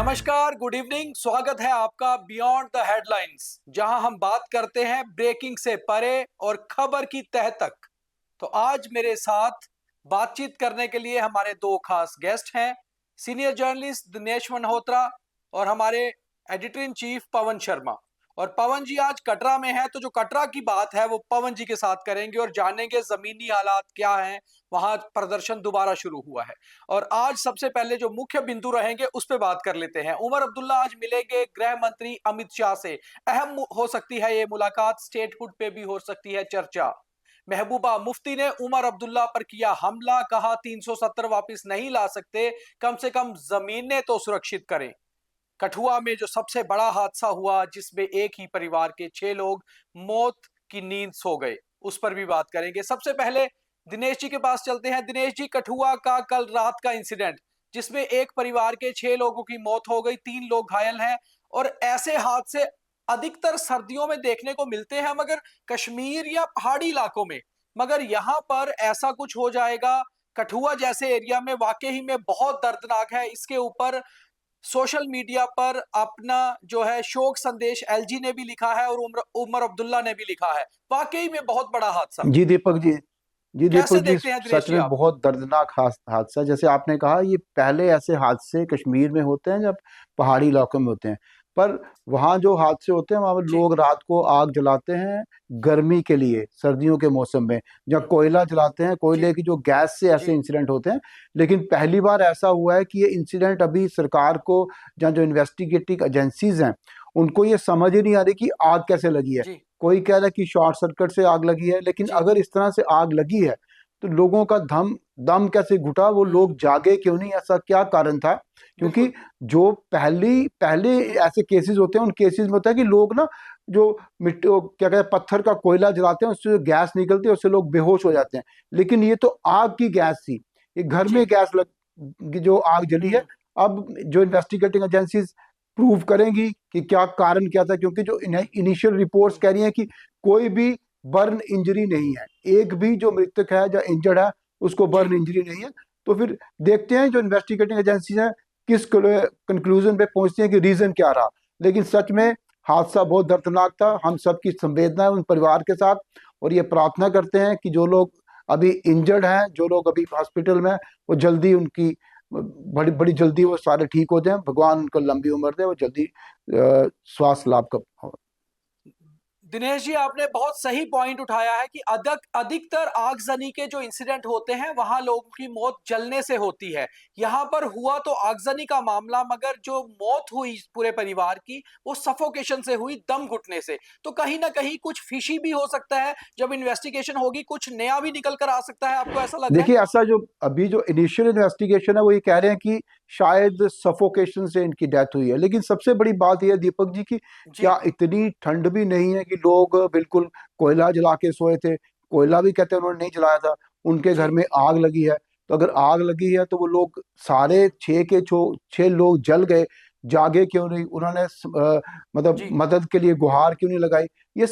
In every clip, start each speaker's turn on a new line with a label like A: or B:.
A: नमस्कार, good evening. स्वागत है आपका बियॉन्ड द हेडलाइंस, जहां हम बात करते हैं ब्रेकिंग से परे और खबर की तह तक। तो आज मेरे साथ बातचीत करने के लिए हमारे दो खास गेस्ट हैं, सीनियर जर्नलिस्ट दिनेश मल्होत्रा और हमारे editor in chief Pawan Sharma. और पवन जी आज कटरा में है, तो जो कटरा की बात है वो पवन जी के साथ करेंगे और जानेंगे जमीनी हालात क्या हैं, वहां प्रदर्शन दोबारा शुरू हुआ है। और आज सबसे पहले जो मुख्य बिंदु रहेंगे उस पर बात कर लेते हैं। उमर अब्दुल्ला आज मिलेंगे गृह मंत्री अमित शाह से। अहम हो सकती है ये मुलाकात, स्टेटहुड पे भी हो सकती है चर्चा। महबूबा मुफ्ती ने उमर अब्दुल्ला पर किया हमला, कहा 370 वापस नहीं ला सकते, कम से कम जमीनें तो सुरक्षित करें। कठुआ में जो सबसे बड़ा हादसा हुआ, जिसमें एक ही परिवार के 6 लोग मौत की नींद सो गए, उस पर भी बात करेंगे। सबसे पहले दिनेश जी के पास चलते हैं। दिनेश जी, कठुआ का कल रात का इंसिडेंट, जिसमें एक परिवार के 6 लोगों की मौत हो गई, 3 लोग घायल हैं, और ऐसे हादसे अधिकतर सर्दियों में देखने को मिलते हैं, मगर कश्मीर या पहाड़ी इलाकों में। मगर यहां पर ऐसा कुछ हो जाएगा कठुआ जैसे एरिया में, वाकई में बहुत दर्दनाक है। इसके ऊपर सोशल मीडिया पर अपना जो है शोक संदेश एलजी ने भी लिखा है और उमर उमर अब्दुल्ला ने भी लिखा है। वाकई में बहुत बड़ा हादसा।
B: जी दीपक जी। जी
A: कैसे
B: दीपक जी,
A: देखते हैं दिनेश
B: सच
A: जी
B: में
A: आप?
B: बहुत दर्दनाक हादसा। जैसे आपने कहा, ये पहले ऐसे हादसे कश्मीर में होते हैं जब पहाड़ी इलाकों में होते हैं, पर वहाँ जो हादसे होते हैं वहाँ पर
A: जी।
B: लोग रात को आग जलाते हैं गर्मी के लिए, सर्दियों के मौसम में, या कोयला जलाते हैं,
A: जी।
B: कोयले की जो गैस से ऐसे
A: जी।
B: इंसिडेंट होते हैं। लेकिन पहली बार ऐसा हुआ है कि ये इंसिडेंट अभी सरकार को, या जो इन्वेस्टिगेटिव एजेंसीज हैं, उनको ये समझ ही नहीं आ रही कि आग कैसे लगी है।
A: जी।
B: कोई कह रहा है कि शॉर्ट सर्किट से आग लगी है, लेकिन
A: जी।
B: अगर इस तरह से आग लगी है तो लोगों का दम दम कैसे घुटा, वो लोग जागे क्यों नहीं, ऐसा क्या कारण था? क्योंकि
A: बिल्कुल।
B: जो पहले ऐसे केसेस होते हैं, उन केसेस में होता है कि लोग ना, जो मिट्टी, क्या कहते हैं, पत्थर का कोयला जलाते हैं, उससे जो गैस निकलती है उससे लोग बेहोश हो जाते हैं। लेकिन ये तो आग की गैस थी, ये घर में
A: जी।
B: गैस लग जो आग जली है। अब जो इन्वेस्टिगेटिंग एजेंसीज प्रूव करेंगी कि क्या कारण क्या था, क्योंकि जो इनिशियल रिपोर्ट्स कह रही हैं कि कोई भी बर्न इंजरी नहीं है, एक भी जो मृतक है जो इंजर्ड है उसको
A: जी।
B: बर्न इंजरी नहीं है। तो फिर देखते हैं जो इन्वेस्टिगेटिंग एजेंसीज हैं किस कंक्लूजन पे पहुंचती हैं कि रीजन क्या रहा। लेकिन सच में हादसा बहुत दर्दनाक था। हम सबकी संवेदना है उन परिवार के साथ, और ये प्रार्थना करते हैं कि जो लोग अभी इंजर्ड हैं, जो लोग अभी हॉस्पिटल में, वो जल्दी उनकी बड़ी बड़ी जल्दी वो सारे ठीक हो जाएं। भगवान उनको लंबी उम्र दे, वो जल्दी स्वास्थ्य लाभ कर।
A: दिनेश जी, आपने बहुत सही पॉइंट उठाया है कि अधिकतर आगजनी के जो इंसिडेंट होते हैं वहां लोगों की मौत जलने से होती है। यहां पर हुआ तो आगजनी का मामला, मगर जो मौत हुई पूरे परिवार की, वो सफोकेशन से हुई, दम घुटने से। तो कहीं ना कहीं कुछ फिशी भी हो सकता है। जब इन्वेस्टिगेशन होगी कुछ नया भी निकल कर आ सकता है। आपको ऐसा लग रहा है?
B: देखिए, ऐसा जो अभी जो इनिशियल इन्वेस्टिगेशन है वो ये कह रहे हैं कि शायद सफोकेशन से इनकी डेथ हुई है। लेकिन सबसे बड़ी बात यह है दीपक जी की,
A: जी।
B: क्या इतनी ठंड भी नहीं है कि लोग बिल्कुल कोयला जला के सोए थे? कोयला भी कहते हैं उन्होंने नहीं जलाया था, उनके घर
A: जी।
B: में आग लगी है। तो अगर आग लगी है तो वो लोग सारे छह लोग जल गए, जागे क्यों नहीं? उन्होंने मतलब
A: जी।
B: मदद के लिए गुहार क्यों नहीं लगाई? ये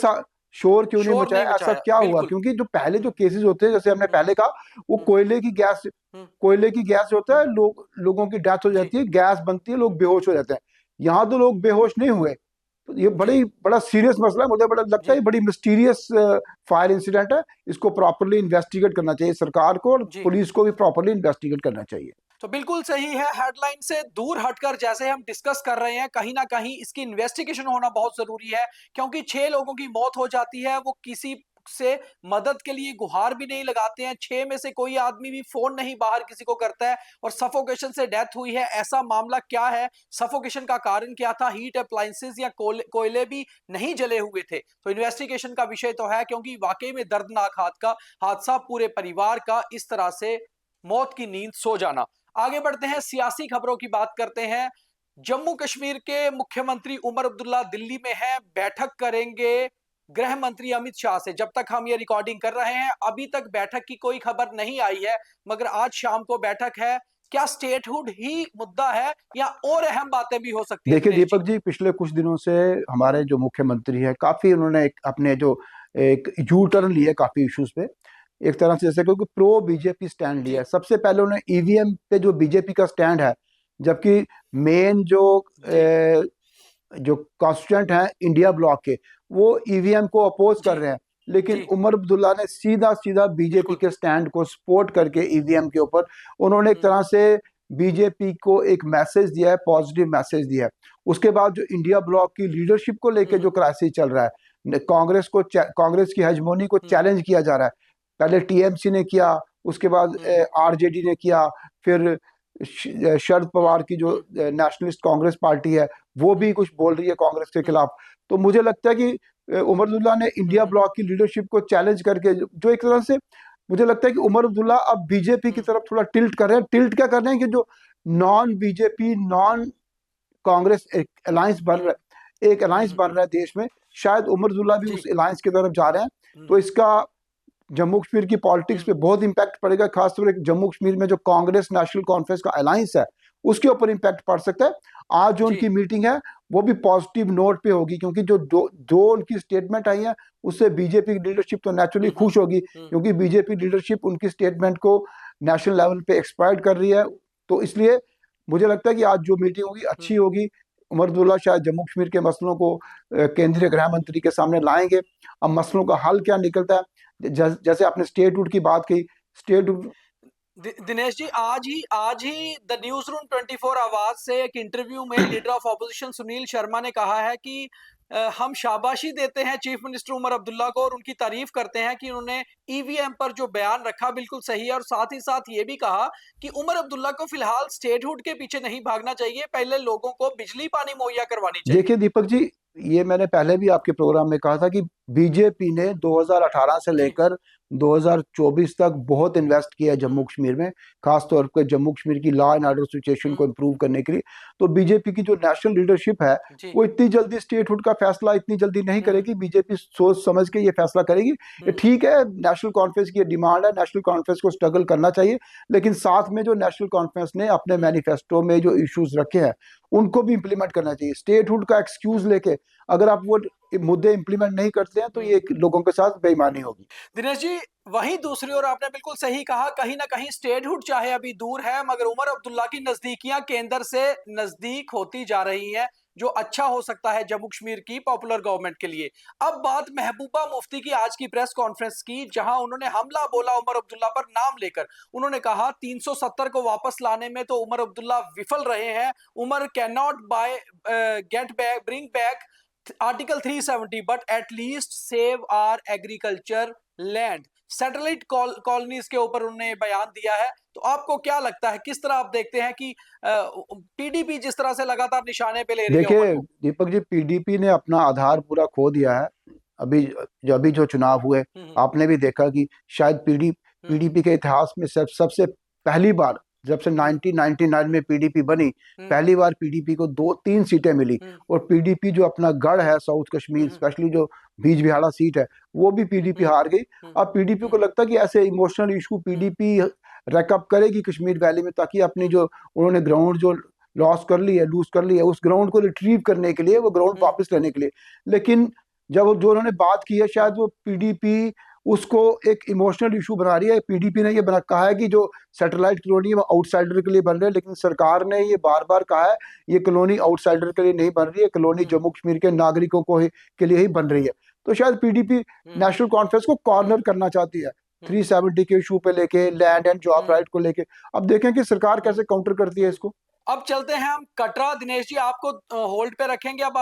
B: शोर क्यों नहीं
A: शोर नहीं
B: मचाया? ऐसा
A: मचाया,
B: क्या हुआ?
A: बिल्कुल।
B: क्योंकि जो पहले जो केसेस होते हैं, जैसे हमने
A: हम्म।
B: पहले कहा, वो
A: हम्म। हम्म।
B: कोयले की गैस जो होता
A: हम्म।
B: है, लोगों की डेथ हो
A: जी।
B: जाती है, गैस बनती है, लोग बेहोश हो जाते हैं। यहाँ तो लोग बेहोश नहीं हुए। तो ये
A: जी।
B: बड़ा सीरियस मसला है। मुझे बड़ा लगता है
A: जी।
B: ये बड़ी मिस्टीरियस फायर इंसिडेंट है। इसको प्रॉपरली इन्वेस्टिगेट करना चाहिए सरकार को, और
A: जी।
B: पुलिस को भी प्रॉपरली इन्वेस्टिगेट करना चाहिए।
A: तो बिल्कुल सही है। हेडलाइन से दूर हटकर जैसे हम डिस्कस कर रहे हैं, कहीं ना कहीं इसकी इन्वेस्टिगेशन होना बहुत जरूरी है, क्योंकि 6 लोगों की मौत हो जाती है, वो किसी से मदद के लिए गुहार भी नहीं लगाते हैं। 6 में से कोई आदमी भी फोन नहीं बाहर किसी को करता है, और सफोकेशन से डेथ हुई है। ऐसा मामला क्या है, सफोकेशन का कारण क्या था? हीट अप्लायंसेस या कोयले भी नहीं जले हुए थे? तो इन्वेस्टिगेशन का विषय तो है, क्योंकि वाकई में दर्दनाक हादसा, पूरे परिवार का इस तरह से मौत की नींद सो जाना। आगे बढ़ते हैं, सियासी खबरों की बात करते हैं। जम्मू कश्मीर के मुख्यमंत्री उमर अब्दुल्ला दिल्ली में हैं, बैठक करेंगे गृह मंत्री अमित शाह से। जब तक हम ये रिकॉर्डिंग कर रहे हैं अभी तक बैठक की कोई खबर नहीं आई है, मगर आज शाम को बैठक है। क्या स्टेटहुड ही मुद्दा है, या और अहम बातें भी हो सकती हैं
B: देखिए
A: दिनेश जी?
B: दीपक जी, पिछले कुछ दिनों से हमारे जो मुख्यमंत्री है, काफी उन्होंने अपने जो एक यू
A: जी।
B: टर्न लिया काफी इश्यूज पे। एक तरह से जैसे क्योंकि प्रो बीजेपी स्टैंड लिया
A: जी।
B: है। सबसे पहले उन्होंने ईवीएम पे जो बीजेपी का स्टैंड है जबकि मेन जो कॉन्स्टिट्यूएंट हैं इंडिया ब्लॉक के, वो ईवीएम को अपोज कर रहे हैं। लेकिन उमर अब्दुल्ला ने सीधा सीधा बीजेपी के स्टैंड को सपोर्ट करके ईवीएम के ऊपर उन्होंने एक तरह से बीजेपी को एक मैसेज दिया है, पॉजिटिव मैसेज दिया है। उसके बाद जो इंडिया ब्लॉक की लीडरशिप को लेकर जो क्राइसिस चल रहा है, कांग्रेस की हेजमोनी को चैलेंज किया जा रहा है। पहले टीएमसी ने किया, उसके बाद आरजेडी ने किया, फिर शरद पवार की जो नेशनलिस्ट कांग्रेस पार्टी है वो भी कुछ बोल रही है कांग्रेस के खिलाफ। तो मुझे लगता है कि उमर अब्दुल्ला ने इंडिया ब्लॉक की लीडरशिप को चैलेंज करके जो एक तरह से मुझे लगता है कि उमर अब्दुल्ला अब बीजेपी की तरफ थोड़ा टिल्ट कर रहे हैं। टिल्ट क्या कर रहे हैं कि जो नॉन बीजेपी नॉन कांग्रेस एक अलायंस बन रहा है देश में, शायद उमर अब्दुल्ला भी उस अलायंस की तरफ जा रहे हैं। तो इसका जम्मू कश्मीर की पॉलिटिक्स पे बहुत इंपैक्ट पड़ेगा, खासतौर पर जम्मू कश्मीर में जो कांग्रेस नेशनल कॉन्फ्रेंस का अलायंस है उसके ऊपर इंपैक्ट पड़ सकता है। आज जो उनकी मीटिंग है वो भी पॉजिटिव नोट पे होगी, क्योंकि जो उनकी स्टेटमेंट आई है उससे बीजेपी की लीडरशिप तो नेचुरली खुश होगी, क्योंकि बीजेपी लीडरशिप उनकी स्टेटमेंट को नेशनल लेवल पे एक्सपायर्ड कर रही है। तो इसलिए मुझे लगता है कि आज जो मीटिंग होगी अच्छी होगी। उमर अब्दुल्ला शायद जम्मू कश्मीर के मसलों को केंद्रीय गृह मंत्री के सामने लाएंगे। अब मसलों का हल क्या निकलता है, जैसे आपने स्टेटहुड की बात की, स्टेटहुड
A: दिनेश जी, आज ही द न्यूज रूम 24 आवाज से एक इंटरव्यू में leader of opposition Sunil Sharma ने कहा है कि हम शाबाशी देते हैं चीफ मिनिस्टर उमर अब्दुल्ला को और उनकी तारीफ करते हैं कि उन्होंने ईवीएम पर जो बयान रखा बिल्कुल सही है, और साथ ही साथ ये भी कहा कि उमर अब्दुल्ला को फिलहाल स्टेटहुड के पीछे नहीं भागना चाहिए, पहले लोगों को बिजली पानी मुहैया करवानी चाहिए।
B: देखिए दीपक जी, ये मैंने पहले भी आपके प्रोग्राम में कहा था कि बीजेपी ने 2018 से लेकर 2024 तक बहुत इन्वेस्ट किया है जम्मू कश्मीर में, खासतौर पर जम्मू कश्मीर की लॉ एंड ऑर्डर सिचुएशन को इम्प्रूव करने के लिए। तो बीजेपी की जो नेशनल लीडरशिप है वो इतनी जल्दी स्टेटहुड का फैसला इतनी जल्दी नहीं करेगी। बीजेपी सोच समझ के ये फैसला करेगी। ये ठीक है, नेशनल कॉन्फ्रेंस की डिमांड है, नेशनल कॉन्फ्रेंस को स्ट्रगल करना चाहिए, लेकिन साथ में जो नेशनल कॉन्फ्रेंस ने अपने मैनिफेस्टो में जो इश्यूज रखे हैं उनको भी इंप्लीमेंट करना चाहिए। स्टेटहुड का एक्सक्यूज लेके अगर आप वो मुद्दे इंप्लीमेंट नहीं करते हैं तो ये लोगों के साथ बेईमानी होगी।
A: दिनेश जी, वहीं दूसरी ओर आपने बिल्कुल सही कहा, कहीं ना कहीं स्टेटहुड चाहे अभी दूर है, मगर उमर अब्दुल्ला की नजदीकियां केंद्र से नजदीक होती जा रही हैं, जो अच्छा हो सकता है जम्मू कश्मीर की पॉपुलर गवर्नमेंट के लिए। अब बात महबूबा मुफ्ती की आज की प्रेस कॉन्फ्रेंस की, जहां उन्होंने हमला बोला उमर अब्दुल्ला पर नाम लेकर। उन्होंने कहा 370 को वापस लाने में तो उमर अब्दुल्ला विफल रहे हैं। Omar can not bring back article 370 but at least save our agriculture land. Satellite colonies के ऊपर उन्होंने बयान दिया है। तो आपको क्या लगता है, किस तरह आप देखते हैं कि पीडीपी जिस तरह से लगातार निशाने पे ले रही है?
B: देखिए दीपक जी, पीडीपी ने अपना आधार पूरा खो दिया है। अभी जो चुनाव हुए आपने भी देखा कि शायद पीडीपी के इतिहास में सबसे पहली बार, जब से 1999 में पीडीपी बनी, पहली बार पीडीपी को 2-3 सीटें मिली। और पीडीपी जो अपना गढ़ है साउथ कश्मीर, स्पेशली जो बीजबिहाड़ा सीट है, वो भी पीडीपी हार गई। अब पीडीपी को लगता है कि ऐसे इमोशनल इशू पीडीपी रैकअप करेगी कश्मीर वैली में, ताकि अपनी जो उन्होंने ग्राउंड जो लूज कर ली है उस ग्राउंड को रिट्रीव करने के लिए, वो ग्राउंड वापस लेने के लिए। लेकिन जब जो उन्होंने बात की है, शायद वो पीडीपी उसको एक इमोशनल इशू बना रही है। पीडीपी ने ये कहा है कि जो सैटेलाइट कॉलोनी है वो आउटसाइडर के लिए बन रहे हैं, लेकिन सरकार ने ये बार बार कहा है ये कॉलोनी आउटसाइडर के लिए नहीं बन रही है, कॉलोनी जम्मू कश्मीर के नागरिकों के लिए ही बन रही है। तो शायद पीडीपी नेशनल कॉन्फ्रेंस को कॉर्नर करना चाहती है 370 के इशू पे लेके, लैंड एंड जॉब राइट को लेके। अब देखें कि सरकार कैसे काउंटर करती है इसको।
A: अब चलते हैं हम कटरा। दिनेश जी, आपको होल्ड पे रखेंगे। अब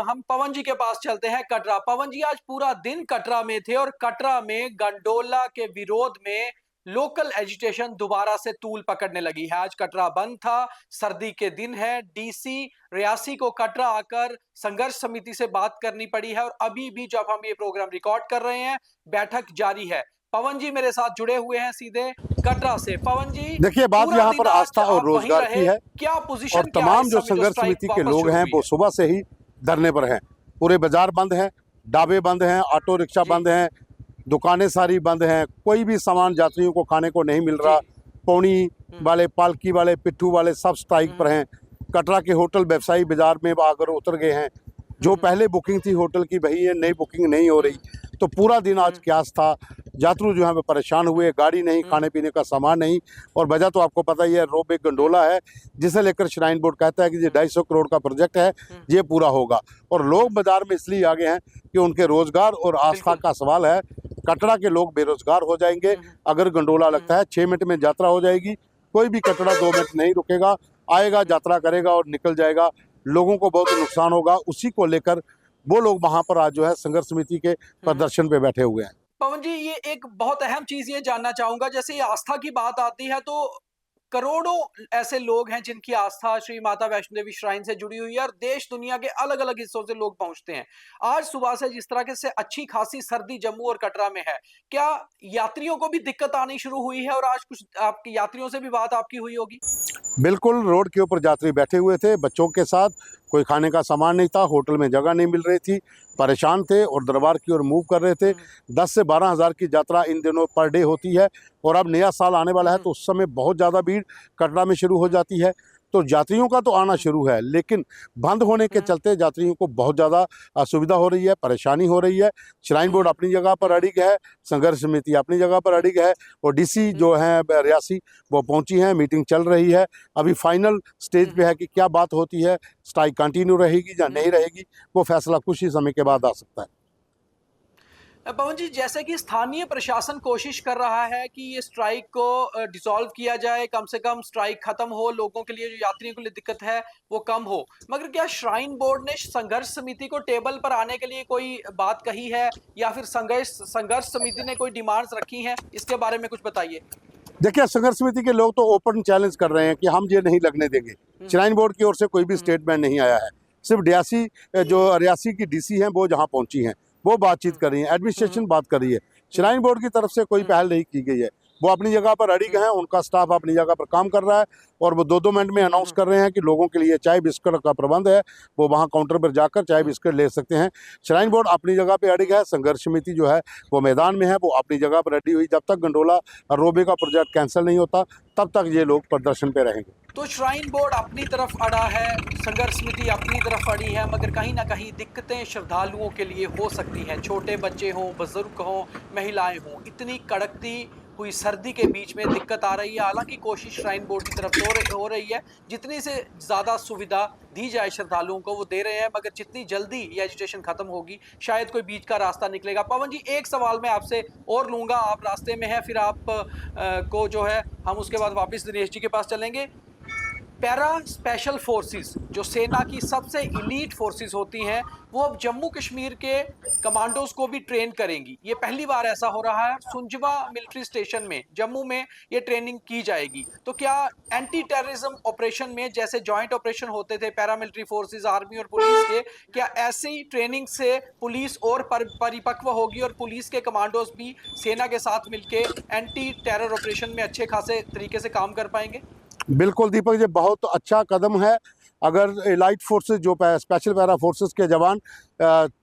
A: हम पवन जी के पास चलते हैं कटरा। पवन जी, आज पूरा दिन कटरा में थे और कटरा में गंडोला के विरोध में लोकल एजुटेशन दोबारा से तूल पकड़ने लगी है। आज कटरा बंद था, सर्दी के दिन है। डीसी रियासी को कटरा आकर संघर्ष समिति से बात करनी पड़ी है और अभी भी जब हम ये प्रोग्राम रिकॉर्ड कर रहे हैं बैठक जारी है। पवन जी मेरे साथ जुड़े हुए हैं सीधे कटरा से। पवन जी,
C: देखिए, बात यहाँ पर आस्था और रोजगार की है।
A: क्या पोजीशन,
C: और तमाम जो संघर्ष समिति के लोग हैं वो सुबह से ही धरने पर हैं। पूरे बाजार बंद हैं, ढाबे बंद हैं, ऑटो रिक्शा बंद हैं, दुकानें सारी बंद हैं। कोई भी सामान यात्रियों को खाने को नहीं मिल रहा। पौनी वाले, पालकी वाले, पिट्ठू वाले सब स्ट्राइक पर हैं। कटरा के होटल व्यवसायी बाजार में आकर उतर गए हैं। जो पहले बुकिंग थी होटल की वही है, नई बुकिंग नहीं हो रही। तो पूरा दिन आज क्यास था। यात्रु जो है वो परेशान हुए, गाड़ी नहीं, खाने पीने का सामान नहीं। और वजह तो आपको पता ही है, रोप एक गंडोला है जिसे लेकर श्राइन बोर्ड कहता है कि ये 250 करोड़ का प्रोजेक्ट है, ये पूरा होगा। और लोग बाजार में इसलिए आगे हैं कि उनके रोजगार और आस्था का सवाल है। कटरा के लोग बेरोजगार हो जाएंगे अगर गंडोला लगता है। 6 मिनट में यात्रा हो जाएगी, कोई भी कटरा 2 मिनट नहीं रुकेगा, आएगा, यात्रा करेगा और निकल जाएगा। लोगों को बहुत नुकसान होगा। उसी को लेकर वो लोग वहां पर आज जो है संघर्ष समिति के प्रदर्शन पे बैठे हुए हैं।
A: पवन जी, ये एक बहुत अहम चीज ये जानना चाहूंगा, जैसे ये आस्था की बात आती है तो करोड़ों ऐसे लोग हैं जिनकी आस्था श्री माता वैष्णो देवी श्राइन से जुड़ी हुई है और देश दुनिया के अलग अलग हिस्सों से लोग पहुंचते हैं। आज सुबह से जिस तरह से अच्छी खासी सर्दी जम्मू और कटरा में है, क्या यात्रियों को भी दिक्कत आनी शुरू हुई है? और आज कुछ आपकी यात्रियों से भी बात आपकी हुई होगी।
C: बिल्कुल, रोड के ऊपर यात्री बैठे हुए थे बच्चों के साथ, कोई खाने का सामान नहीं था, होटल में जगह नहीं मिल रही थी, परेशान थे और दरबार की ओर मूव कर रहे थे। 10 से 12 हज़ार की यात्रा इन दिनों पर डे होती है और अब नया साल आने वाला है तो उस समय बहुत ज़्यादा भीड़ कटरा में शुरू हो जाती है। तो यात्रियों का तो आना शुरू है, लेकिन बंद होने के चलते यात्रियों को बहुत ज़्यादा असुविधा हो रही है, परेशानी हो रही है। श्राइन बोर्ड अपनी जगह पर अड़िग है, संघर्ष समिति अपनी जगह पर अड़िग है और डीसी जो है रियासी वो पहुंची हैं, मीटिंग चल रही है। अभी फाइनल स्टेज पे है कि क्या बात होती है, स्ट्राइक कंटिन्यू रहेगी या नहीं रहेगी, वो फैसला कुछ ही समय के बाद आ सकता है।
A: पवन जी, जैसे कि स्थानीय प्रशासन कोशिश कर रहा है कि ये स्ट्राइक को डिसॉल्व किया जाए, कम से कम स्ट्राइक खत्म हो, लोगों के लिए, जो यात्रियों के लिए दिक्कत है वो कम हो, मगर क्या श्राइन बोर्ड ने संघर्ष समिति को टेबल पर आने के लिए कोई बात कही है या फिर संघर्ष समिति ने कोई डिमांड्स रखी हैं? इसके बारे में कुछ बताइए।
C: देखिए, संघर्ष समिति के लोग तो ओपन चैलेंज कर रहे हैं कि हम ये नहीं लगने देंगे। श्राइन बोर्ड की ओर से कोई भी स्टेटमेंट नहीं आया है। सिर्फ रियासी की डीसी हैं वो जहां पहुंची हैं, वो बातचीत कर रही है, एडमिनिस्ट्रेशन बात कर रही है। श्राइन बोर्ड की तरफ से कोई पहल नहीं की गई है। वो अपनी जगह पर अड़िग हैं, उनका स्टाफ अपनी जगह पर काम कर रहा है और वो 2-2 मिनट में अनाउंस कर रहे हैं कि लोगों के लिए चाय बिस्किट का प्रबंध है, वो वहाँ काउंटर पर जाकर चाय बिस्किट ले सकते हैं। श्राइन बोर्ड अपनी जगह पर अड़िग है, संघर्ष समिति जो है वो मैदान में है, वो अपनी जगह पर अड़ी हुई। जब तक गंडोला और रोबे का प्रोजेक्ट कैंसिल नहीं होता तब तक ये लोग प्रदर्शन पे रहेंगे।
A: तो श्राइन बोर्ड अपनी तरफ अड़ा है, संघर्ष समिति अपनी तरफ अड़ी है, मगर कहीं ना कहीं दिक्कतें श्रद्धालुओं के लिए हो सकती हैं। छोटे बच्चे हों, बुजुर्ग हों, महिलाएं हों, इतनी कड़कती हुई सर्दी के बीच में दिक्कत आ रही है। हालांकि कोशिश श्राइन बोर्ड की तरफ से हो रही है, जितनी से ज़्यादा सुविधा दी जाए श्रद्धालुओं को वो दे रहे हैं, मगर जितनी जल्दी ये एजुटेशन खत्म होगी शायद कोई बीच का रास्ता निकलेगा। पवन जी, एक सवाल मैं आपसे और लूँगा, आप रास्ते में हैं, फिर आप को जो है हम उसके बाद वापस दिनेश जी के पास चलेंगे। पैरा स्पेशल फोर्सेस, जो सेना की सबसे इलीट फोर्सेस होती हैं, वो अब जम्मू कश्मीर के कमांडोज को भी ट्रेन करेंगी। ये पहली बार ऐसा हो रहा है। सुंजवा मिलिट्री स्टेशन में जम्मू में ये ट्रेनिंग की जाएगी। तो क्या एंटी टेररिज्म ऑपरेशन में जैसे जॉइंट ऑपरेशन होते थे पैरामिलिट्री फोर्सेस, आर्मी और पुलिस के, क्या ऐसी ट्रेनिंग से पुलिस और परिपक्व होगी और पुलिस के कमांडोज भी सेना के साथ मिलके एंटी टेरर ऑपरेशन में अच्छे खासे तरीके से काम कर पाएंगे?
C: बिल्कुल दीपक, ये बहुत अच्छा कदम है। अगर एलाइट फोर्सेस जो स्पेशल पैरा फोर्सेस के जवान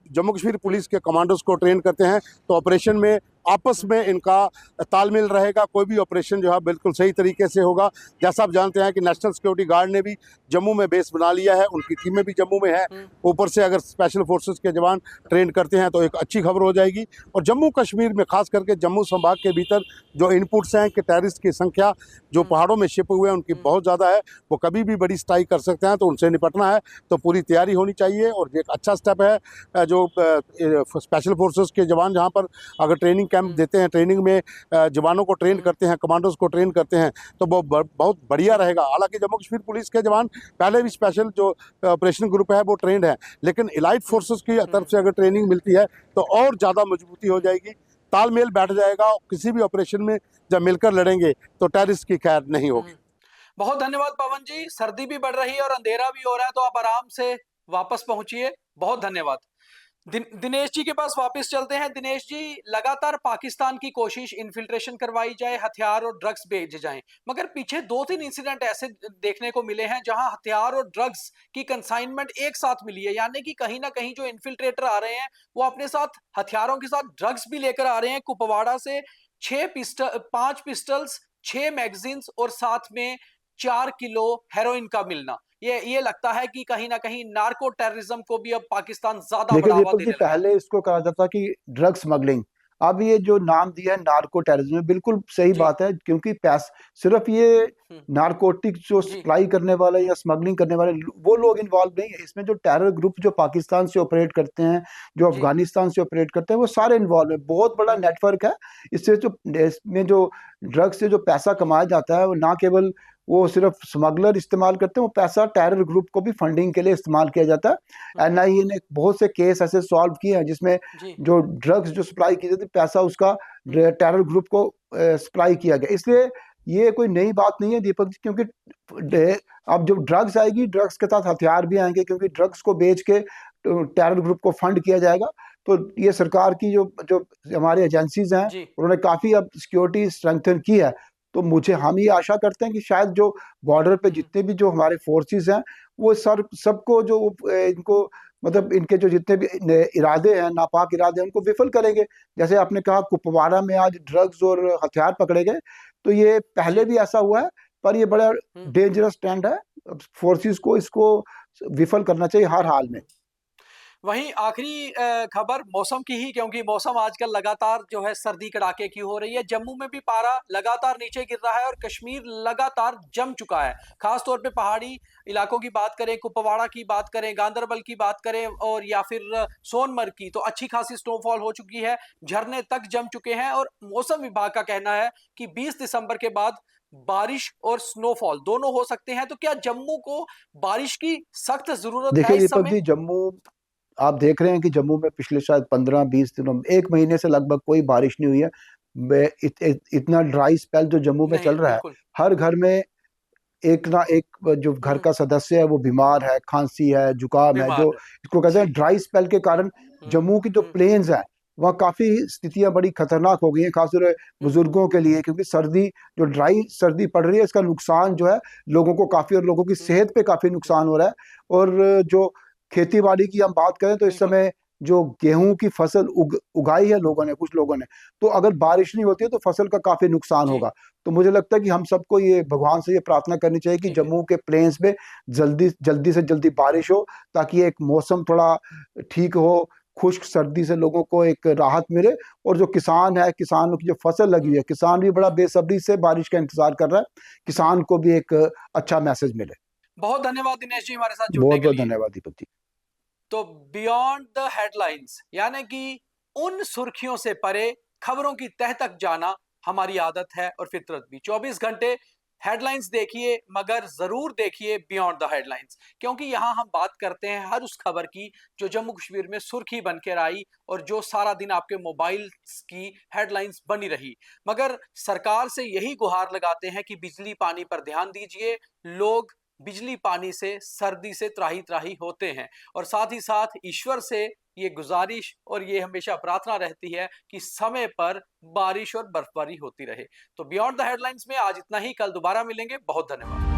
C: जम्मू कश्मीर पुलिस के कमांडोज को ट्रेन करते हैं तो ऑपरेशन में आपस में इनका तालमेल रहेगा, कोई भी ऑपरेशन जो है बिल्कुल सही तरीके से होगा। जैसा आप जानते हैं कि नेशनल सिक्योरिटी गार्ड ने भी जम्मू में बेस बना लिया है, उनकी टीमें भी जम्मू में है। ऊपर से अगर स्पेशल फोर्सेस के जवान ट्रेन करते हैं तो एक अच्छी खबर हो जाएगी। और जम्मू कश्मीर में खास करके जम्मू संभाग के भीतर जो इनपुट्स हैं कि टेररिस्ट की संख्या जो पहाड़ों में छिपे हुए हैं उनकी बहुत ज़्यादा है, वो कभी भी बड़ी स्ट्राइक कर सकते हैं, तो उनसे निपटना है तो पूरी तैयारी होनी चाहिए। और एक अच्छा स्टेप है जो स्पेशल फोर्सेस के जवान जहाँ पर अगर ट्रेनिंग कैंप देते हैं, ट्रेनिंग में जवानों को ट्रेन करते हैं, कमांडोज को ट्रेन करते हैं, तो वो बहुत बढ़िया रहेगा। हालांकि जम्मू कश्मीर पुलिस के जवान पहले भी स्पेशल जो ऑपरेशन ग्रुप है वो ट्रेंड है, लेकिन एलाइट फोर्सेस की तरफ से अगर ट्रेनिंग मिलती है तो और ज़्यादा मजबूती हो जाएगी, तालमेल बैठ जाएगा। किसी भी ऑपरेशन में जब मिलकर लड़ेंगे तो टेररिस्ट की खैर नहीं होगी।
A: बहुत धन्यवाद पवन जी। सर्दी भी बढ़ रही है और अंधेरा भी हो रहा है, तो आप आराम से वापस पहुंचिए। बहुत धन्यवाद। दिनेश जी के पास वापस चलते हैं। दिनेश जी, लगातार पाकिस्तान की कोशिश इन्फिल्ट्रेशन करवाई जाए, हथियार और ड्रग्स भेजे जाएं, मगर पीछे 2-3 इंसिडेंट ऐसे देखने को मिले हैं जहां हथियार और ड्रग्स की कंसाइनमेंट एक साथ मिली है। यानी कि कहीं ना कहीं जो इन्फिल्ट्रेटर आ रहे हैं वो अपने साथ हथियारों के साथ ड्रग्स भी लेकर आ रहे हैं। कुपवाड़ा से 5 पिस्टल्स, 6 मैगजीन्स और साथ में 4 किलो हेरोइन का मिलना, ये लगता है कि कहीं ना कहीं नार्को टेररिज्म को भी अब पाकिस्तान ज्यादा बढ़ावा देने लगा है।
B: पहले इसको कहा जाता कि ड्रग स्मगलिंग, अब ये जो नाम दिया है नार्को टेररिज्म, बिल्कुल सही
A: जी।
B: बात है, क्योंकि सिर्फ ये नारकोटिक जो
A: जी।
B: सप्लाई करने वाले या स्मगलिंग करने वाले वो लोग इन्वॉल्व नहीं है इसमें। जो टेरर ग्रुप जो पाकिस्तान से ऑपरेट करते हैं, जो
A: जी।
B: अफगानिस्तान से ऑपरेट करते हैं, वो सारे इन्वॉल्व है। बहुत बड़ा नेटवर्क है। इसमें जो ड्रग्स से जो पैसा कमाया जाता है, वो ना केवल वो सिर्फ स्मगलर इस्तेमाल करते हैं, वो पैसा टेरर ग्रुप को भी फंडिंग के लिए इस्तेमाल किया जाता है। एनआईए ने बहुत से केस ऐसे सॉल्व किए हैं जिसमें
A: जी।
B: जो ड्रग्स जो सप्लाई की जाती है, पैसा उसका टेरर ग्रुप को सप्लाई किया गया। इसलिए ये कोई नई बात नहीं है दीपक जी, क्योंकि अब जब ड्रग्स आएगी, ड्रग्स के साथ हथियार भी आएंगे, क्योंकि ड्रग्स को बेच के टेरर ग्रुप को फंड किया जाएगा। तो ये सरकार की जो जो हमारी एजेंसीज हैं,
A: जी।
B: उन्होंने काफी अब सिक्योरिटी स्ट्रेंथन की है। तो हम ये आशा करते हैं कि शायद जो बॉर्डर पे जितने भी जो हमारे फोर्सेस हैं, वो सबको जो इनको मतलब इनके जो जितने भी इरादे हैं, नापाक इरादे हैं, उनको विफल करेंगे। जैसे आपने कहा कुपवाड़ा में आज ड्रग्स और हथियार पकड़े गए, तो ये पहले भी ऐसा हुआ है, पर ये बड़ा डेंजरस ट्रेंड है। फोर्सेस को इसको विफल करना चाहिए हर हाल में।
A: वहीं आखिरी खबर मौसम की ही, क्योंकि मौसम आजकल लगातार जो है सर्दी कड़ाके की हो रही है। जम्मू में भी पारा लगातार नीचे गिर रहा है और कश्मीर लगातार जम चुका है। खास तौर पे पहाड़ी इलाकों की बात करें, कुपवाड़ा की बात करें, गांदरबल की बात करें और या फिर सोनमर्ग की, तो अच्छी खासी स्नोफॉल हो चुकी है, झरने तक जम चुके हैं। और मौसम विभाग का कहना है कि 20 दिसंबर के बाद बारिश और स्नोफॉल दोनों हो सकते हैं। तो क्या जम्मू को बारिश की सख्त जरूरत है
B: देखिए
A: इस
B: दीपक
A: समय?
B: जी, जम्मू आप देख रहे हैं कि जम्मू में पिछले शायद 15-20 दिनों में, एक महीने से लगभग कोई बारिश नहीं हुई है। इतना ड्राई स्पेल जो जम्मू में चल
A: नहीं,
B: रहा है,
A: बिल्कुल।
B: हर घर में एक ना एक जो घर का सदस्य है वो बीमार है, खांसी है, जुकाम है,
A: बीमार
B: जो
A: है।
B: इसको कहते
A: जी।
B: हैं ड्राई स्पेल के कारण जम्मू की जो प्लेन्स है, वहाँ काफी स्थितियां बड़ी खतरनाक हो गई हैं, खासतौर बुजुर्गों के लिए, क्योंकि सर्दी जो ड्राई सर्दी पड़ रही है, इसका नुकसान जो है लोगों को काफी, और लोगों की सेहत पे काफी नुकसान हो रहा है। और जो खेती बाड़ी की हम बात करें, तो इस
A: बिल्कुल।
B: समय जो गेहूं की फसल उगाई है लोगों ने, कुछ लोगों ने, तो अगर बारिश नहीं होती है तो फसल का काफी नुकसान
A: जी।
B: होगा। तो मुझे लगता है कि हम सबको ये भगवान से ये प्रार्थना करनी चाहिए कि
A: ठीक है।
B: जम्मू के प्लेन्स में जल्दी जल्दी से जल्दी बारिश हो, ताकि एक मौसम थोड़ा ठीक हो, खुश्क सर्दी से लोगों को एक राहत मिले। और जो किसान है, किसानों की जो फसल लगी हुई है, किसान भी बड़ा बेसब्री से बारिश का इंतजार कर रहा है, किसान को भी एक अच्छा मैसेज मिले।
A: बहुत धन्यवाद दिनेश जी हमारे साथ जुड़ने
B: बहुत
A: के
B: बहुत
A: लिए।
B: धन्यवाद दीपक जी।
A: तो बियॉन्ड द हेडलाइंस, यानी कि उन सुर्खियों से परे खबरों की तह तक जाना हमारी आदत है और फितरत भी। 24 घंटे हेडलाइंस देखिए, मगर जरूर देखिए बियॉन्ड द हेडलाइंस, क्योंकि यहां हम बात करते हैं हर उस खबर की जो जम्मू कश्मीर में सुर्खी बनकर आई और जो सारा दिन आपके मोबाइल की हेडलाइंस बनी रही। मगर सरकार से यही गुहार लगाते हैं कि बिजली पानी पर ध्यान दीजिए। लोग बिजली पानी से, सर्दी से त्राही त्राही होते हैं। और साथ ही साथ ईश्वर से ये गुजारिश और ये हमेशा प्रार्थना रहती है कि समय पर बारिश और बर्फबारी होती रहे। तो बियॉन्ड द हेडलाइंस में आज इतना ही, कल दोबारा मिलेंगे। बहुत धन्यवाद।